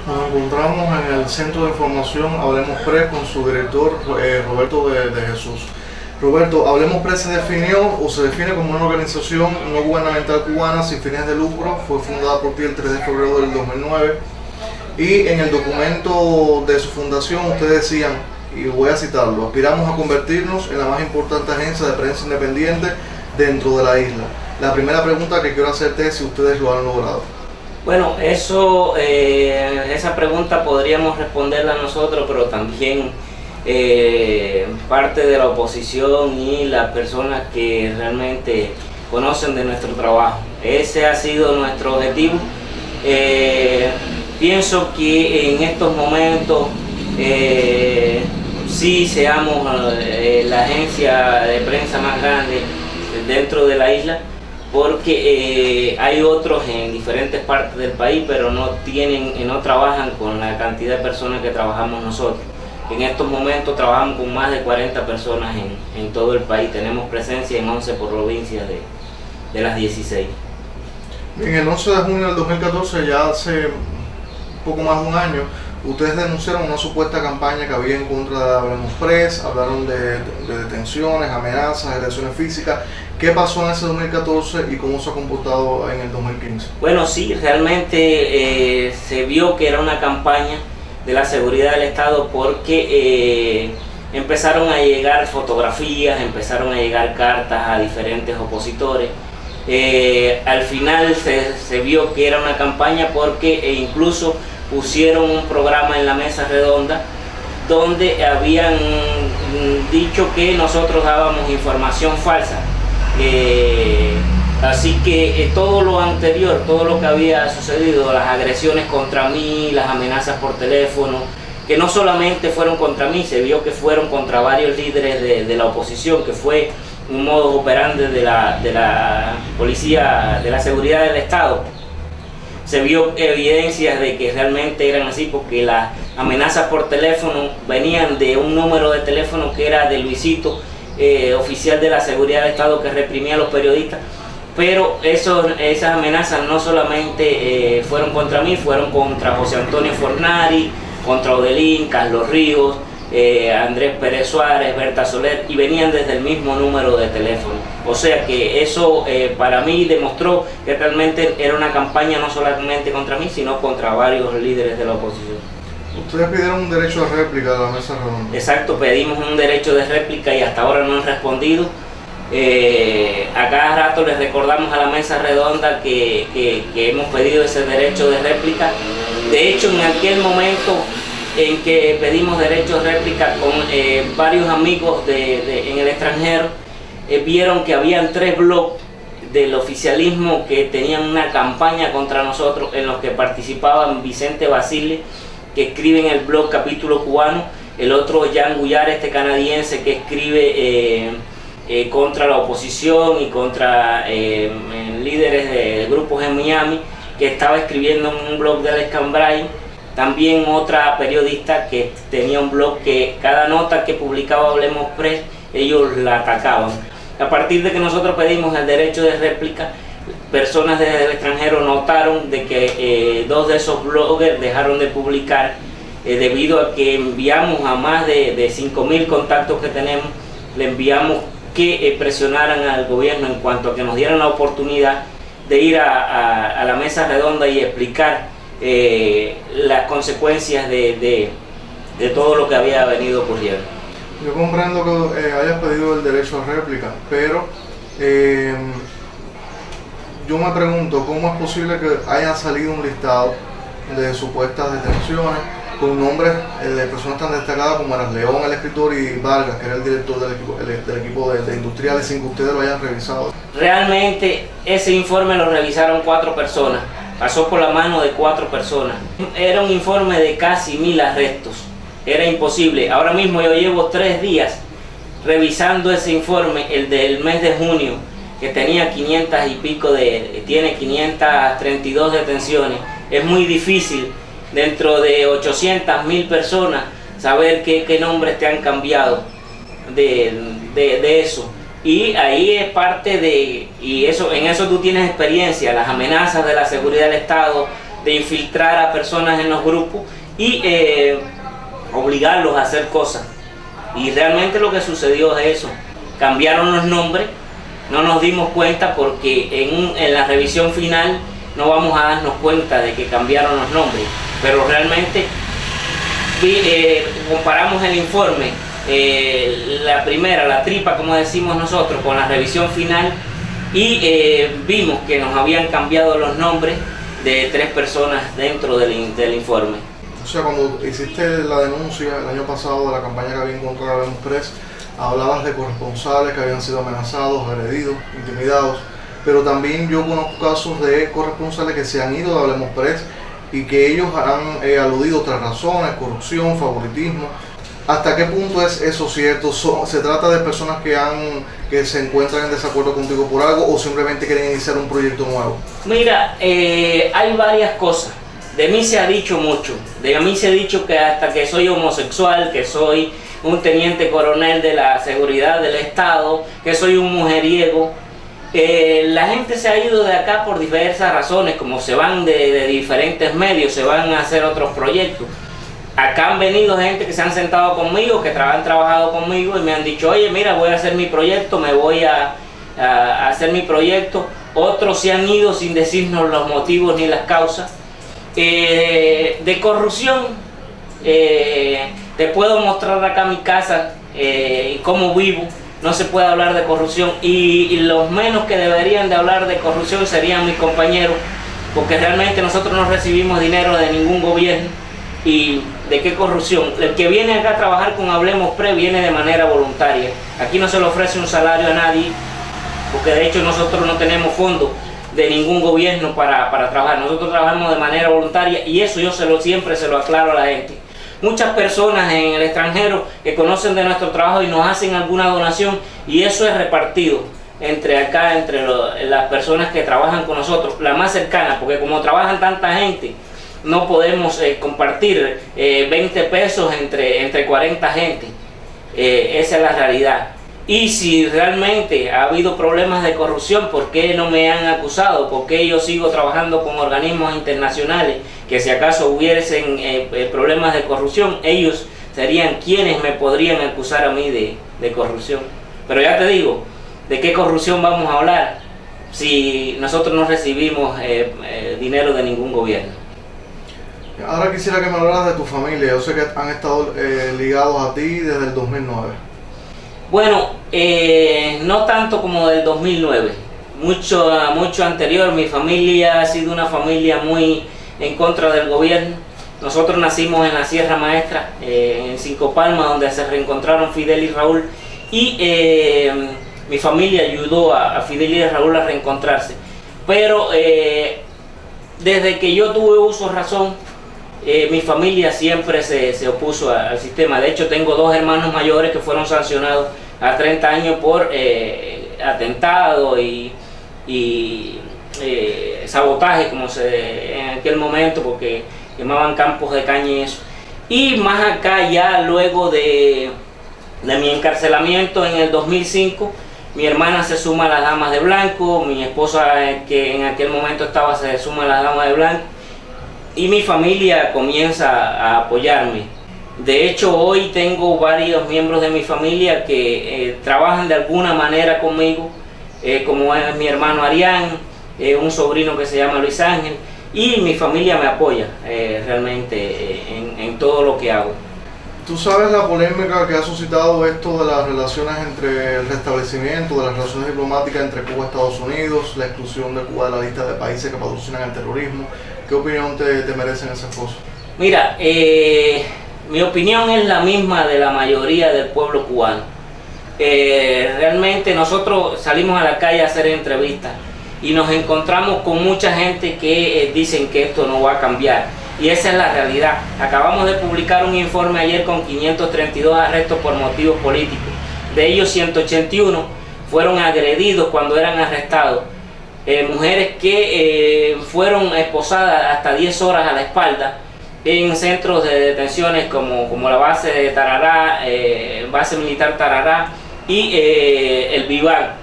Nos encontramos en el Centro de Información Hablemos Press con su director Roberto de Jesús. Roberto, Hablemos Press se definió o se define como una organización no gubernamental cubana sin fines de lucro. Fue fundada por ti el 3 de febrero del 2009 y en el documento de su fundación ustedes decían, y voy a citarlo: aspiramos a convertirnos en la más importante agencia de prensa independiente dentro de la isla. La primera pregunta que quiero hacerte es si ustedes lo han logrado. Bueno, esa pregunta podríamos responderla nosotros, pero también parte de la oposición y las personas que realmente conocen de nuestro trabajo. Ese ha sido nuestro objetivo. Pienso que en estos momentos sí seamos la agencia de prensa más grande dentro de la isla, porque hay otros en diferentes partes del país, pero no trabajan con la cantidad de personas que trabajamos nosotros. En estos momentos trabajamos con más de 40 personas en todo el país. Tenemos presencia en 11 provincias de las 16. En el 11 de junio del 2014, ya hace poco más de un año, ustedes denunciaron una supuesta campaña que había en contra de Hablemos Press, hablaron de detenciones, amenazas, agresiones físicas. ¿Qué pasó en ese 2014 y cómo se ha comportado en el 2015? Bueno, sí, realmente se vio que era una campaña de la seguridad del Estado, porque empezaron a llegar fotografías, empezaron a llegar cartas a diferentes opositores. Al final se vio que era una campaña porque incluso pusieron un programa en la mesa redonda donde habían dicho que nosotros dábamos información falsa. Así que todo lo anterior, todo lo que había sucedido, las agresiones contra mí, las amenazas por teléfono, que no solamente fueron contra mí, se vio que fueron contra varios líderes de la oposición, que fue un modus operandi de la policía, de la seguridad del Estado. Se vio evidencias de que realmente eran así, porque las amenazas por teléfono venían de un número de teléfono que era de Luisito, oficial de la seguridad del Estado, que reprimía a los periodistas. Pero esas amenazas no solamente fueron contra mí, fueron contra José Antonio Fornari, contra Odelín, Carlos Ríos, Andrés Pérez Suárez, Berta Soler, y venían desde el mismo número de teléfono. O sea que eso para mí demostró que realmente era una campaña no solamente contra mí, sino contra varios líderes de la oposición. Ustedes pidieron un derecho de réplica de la mesa redonda. Exacto, pedimos un derecho de réplica y hasta ahora no han respondido. A cada rato les recordamos a la mesa redonda que hemos pedido ese derecho de réplica. De hecho, en aquel momento en que pedimos derecho de réplica, con varios amigos en el extranjero, vieron que habían 3 blogs del oficialismo que tenían una campaña contra nosotros, en los que participaban Vicente Basile, que escribe en el blog Capítulo Cubano, el otro Jan Guyar, este canadiense, que escribe contra la oposición y contra líderes de grupos en Miami, que estaba escribiendo en un blog de Alex Cambrai. También otra periodista que tenía un blog que cada nota que publicaba Hablemos Press, ellos la atacaban. A partir de que nosotros pedimos el derecho de réplica, personas desde el extranjero notaron de que 2 de esos bloggers dejaron de publicar debido a que enviamos a más de 5.000 contactos que tenemos, le enviamos que presionaran al gobierno en cuanto a que nos dieran la oportunidad de ir a la mesa redonda y explicar las consecuencias de todo lo que había venido ocurriendo. Yo comprendo que hayas pedido el derecho a réplica, pero yo me pregunto cómo es posible que haya salido un listado de supuestas detenciones con nombres de personas tan destacadas como eran León, el escritor, y Vargas, que era el director del equipo de industriales, sin que ustedes lo hayan revisado. Realmente ese informe lo revisaron 4 personas, pasó por la mano de 4 personas. Era un informe de casi 1000 arrestos, era imposible. Ahora mismo yo llevo 3 días revisando ese informe, el del mes de junio, que tenía 500 y pico tiene 532 detenciones. Es muy difícil dentro de 800.000 personas saber qué nombres te han cambiado de eso. Y ahí es parte en eso tú tienes experiencia, las amenazas de la seguridad del Estado, de infiltrar a personas en los grupos y obligarlos a hacer cosas. Y realmente lo que sucedió es eso, cambiaron los nombres, no nos dimos cuenta porque en la revisión final no vamos a darnos cuenta de que cambiaron los nombres, pero realmente comparamos el informe, la primera, la tripa como decimos nosotros, con la revisión final y vimos que nos habían cambiado los nombres de 3 personas dentro del informe. O sea, cuando hiciste la denuncia el año pasado de la campaña que había en contra de Hablemos Press, hablabas de corresponsales que habían sido amenazados, agredidos, intimidados, pero también yo conozco casos de corresponsales que se han ido de Hablemos Press y que ellos han aludido a otras razones, corrupción, favoritismo. ¿Hasta qué punto es eso cierto? ¿Se trata de personas que se encuentran en desacuerdo contigo por algo o simplemente quieren iniciar un proyecto nuevo? Mira, hay varias cosas. De mí se ha dicho mucho. De mí se ha dicho que hasta que soy homosexual, que soy un teniente coronel de la seguridad del Estado, que soy un mujeriego. La gente se ha ido de acá por diversas razones, como se van de diferentes medios, se van a hacer otros proyectos. Acá han venido gente que se han sentado conmigo, que han trabajado conmigo y me han dicho, oye, mira, voy a hacer mi proyecto, me voy a hacer mi proyecto. Otros se han ido sin decirnos los motivos ni las causas. De corrupción, te puedo mostrar acá mi casa y cómo vivo. No se puede hablar de corrupción y los menos que deberían de hablar de corrupción serían mis compañeros, porque realmente nosotros no recibimos dinero de ningún gobierno. ¿Y de qué corrupción? El que viene acá a trabajar con Hablemos Press viene de manera voluntaria. Aquí no se le ofrece un salario a nadie, porque de hecho nosotros no tenemos fondos de ningún gobierno para trabajar. Nosotros trabajamos de manera voluntaria y eso yo siempre se lo aclaro a la gente. Muchas personas en el extranjero que conocen de nuestro trabajo y nos hacen alguna donación y eso es repartido entre las personas que trabajan con nosotros, la más cercana, porque como trabajan tanta gente, no podemos compartir 20 pesos entre 40 gente. Esa es la realidad. Y si realmente ha habido problemas de corrupción, ¿por qué no me han acusado? ¿Por qué yo sigo trabajando con organismos internacionales que si acaso hubiesen problemas de corrupción, ellos serían quienes me podrían acusar a mí de corrupción? Pero ya te digo, ¿de qué corrupción vamos a hablar si nosotros no recibimos dinero de ningún gobierno? Ahora quisiera que me hablaras de tu familia. Yo sé que han estado ligados a ti desde el 2009. Bueno, no tanto como del 2009, mucho anterior. Mi familia ha sido una familia muy en contra del gobierno. Nosotros nacimos en la Sierra Maestra, en Cinco Palmas, donde se reencontraron Fidel y Raúl, y mi familia ayudó a Fidel y a Raúl a reencontrarse. Pero desde que yo tuve uso de razón, mi familia siempre se opuso al sistema. De hecho, tengo 2 hermanos mayores que fueron sancionados a 30 años por atentado y sabotaje, en aquel momento, porque quemaban campos de caña y eso. Y más acá, ya luego de mi encarcelamiento en el 2005, mi hermana se suma a las Damas de Blanco, mi esposa, que en aquel momento se suma a las Damas de Blanco, y mi familia comienza a apoyarme. De hecho, hoy tengo varios miembros de mi familia que trabajan de alguna manera conmigo, como es mi hermano Arián, un sobrino que se llama Luis Ángel, y mi familia me apoya realmente en todo lo que hago. ¿Tú sabes la polémica que ha suscitado esto de las relaciones entre el restablecimiento de las relaciones diplomáticas entre Cuba y Estados Unidos, la exclusión de Cuba de la lista de países que patrocinan el terrorismo? ¿Qué opinión te merecen esas cosas? Mira, mi opinión es la misma de la mayoría del pueblo cubano. Realmente nosotros salimos a la calle a hacer entrevistas y nos encontramos con mucha gente que dicen que esto no va a cambiar. Y esa es la realidad. Acabamos de publicar un informe ayer con 532 arrestos por motivos políticos. De ellos 181 fueron agredidos cuando eran arrestados. Mujeres que fueron esposadas hasta 10 horas a la espalda en centros de detenciones como la base de Tarará, base militar Tarará y el Vivar.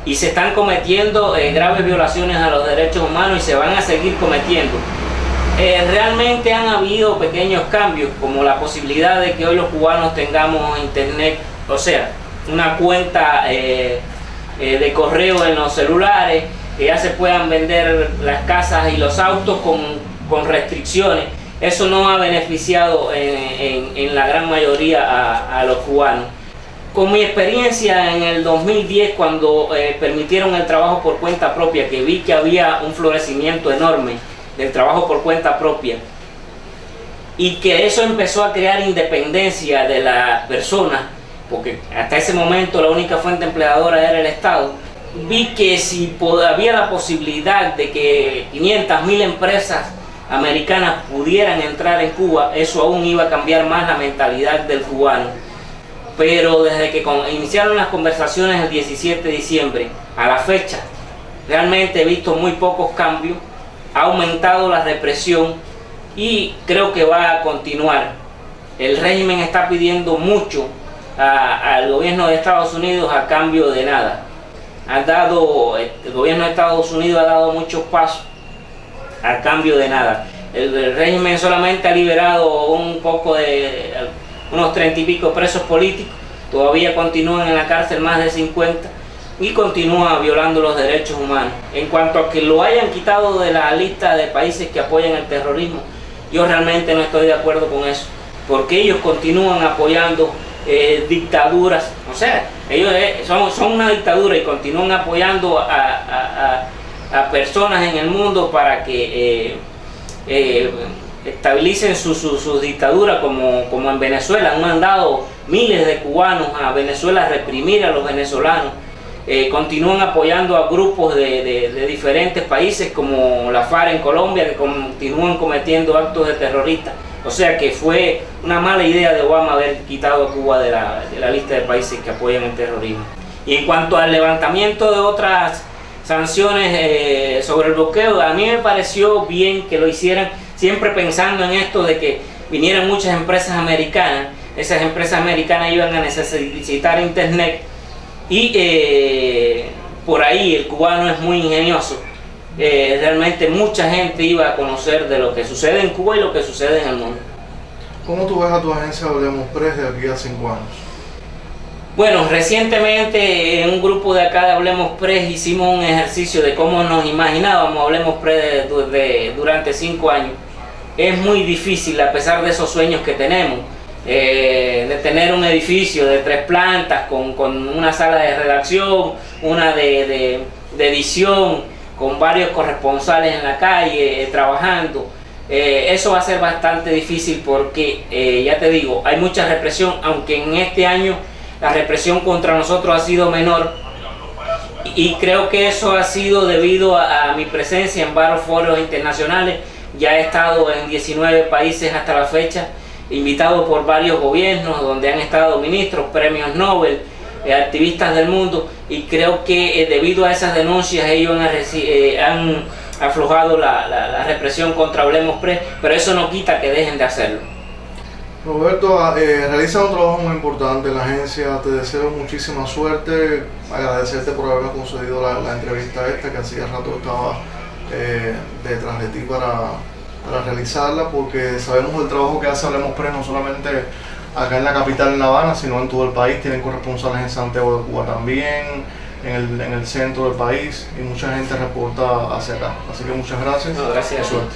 y se están cometiendo graves violaciones a los derechos humanos y se van a seguir cometiendo. Realmente han habido pequeños cambios, como la posibilidad de que hoy los cubanos tengamos internet, o sea, una cuenta de correo en los celulares, que ya se puedan vender las casas y los autos con restricciones. Eso no ha beneficiado en la gran mayoría a los cubanos. Con mi experiencia en el 2010, cuando permitieron el trabajo por cuenta propia, que vi que había un florecimiento enorme del trabajo por cuenta propia y que eso empezó a crear independencia de las personas, porque hasta ese momento la única fuente empleadora era el Estado, vi que si había la posibilidad de que 500.000 empresas americanas pudieran entrar en Cuba, eso aún iba a cambiar más la mentalidad del cubano. Pero desde que iniciaron las conversaciones el 17 de diciembre a la fecha, realmente he visto muy pocos cambios. Ha aumentado la represión y creo que va a continuar. El régimen está pidiendo mucho al gobierno de Estados Unidos a cambio de nada. El gobierno de Estados Unidos ha dado muchos pasos a cambio de nada. El régimen solamente ha liberado un poco de unos 30 y pico presos políticos, todavía continúan en la cárcel más de 50 y continúa violando los derechos humanos. En cuanto a que lo hayan quitado de la lista de países que apoyan el terrorismo, yo realmente no estoy de acuerdo con eso, porque ellos continúan apoyando dictaduras, o sea, ellos son una dictadura y continúan apoyando a personas en el mundo para que estabilicen su dictadura, como en Venezuela. Han mandado miles de cubanos a Venezuela a reprimir a los venezolanos. Continúan apoyando a grupos de diferentes países como la FARC en Colombia, que continúan cometiendo actos de terroristas. O sea que fue una mala idea de Obama haber quitado a Cuba de la lista de países que apoyan el terrorismo. Y en cuanto al levantamiento de otras sanciones sobre el bloqueo, a mí me pareció bien que lo hicieran, siempre pensando en esto de que vinieran muchas empresas americanas. Esas empresas americanas iban a necesitar internet y por ahí el cubano es muy ingenioso. Realmente mucha gente iba a conocer de lo que sucede en Cuba y lo que sucede en el mundo. ¿Cómo tú ves a tu agencia Hablemos Press de aquí a 5 años? Bueno, recientemente en un grupo de acá de Hablemos Press hicimos un ejercicio de cómo nos imaginábamos Hablemos Press durante 5 años. Es muy difícil, a pesar de esos sueños que tenemos, de tener un edificio de 3 plantas con una sala de redacción, una de edición, con varios corresponsales en la calle trabajando. Eso va a ser bastante difícil porque, ya te digo, hay mucha represión, aunque en este año la represión contra nosotros ha sido menor, y creo que eso ha sido debido a mi presencia en varios foros internacionales. Ya he estado en 19 países hasta la fecha, invitado por varios gobiernos, donde han estado ministros, premios Nobel, activistas del mundo, y creo que debido a esas denuncias ellos han aflojado la represión contra Hablemos Press, pero eso no quita que dejen de hacerlo. Roberto, realiza un trabajo muy importante en la agencia, te deseo muchísima suerte, agradecerte por haberme concedido la entrevista esta, que hacía rato estaba detrás de ti para realizarla, porque sabemos el trabajo que hace Hablemos Press, no solamente acá en la capital, en La Habana, sino en todo el país. Tienen corresponsales en Santiago de Cuba también, en el centro del país, y mucha gente reporta hacia acá. Así que muchas gracias. No, gracias. Suerte.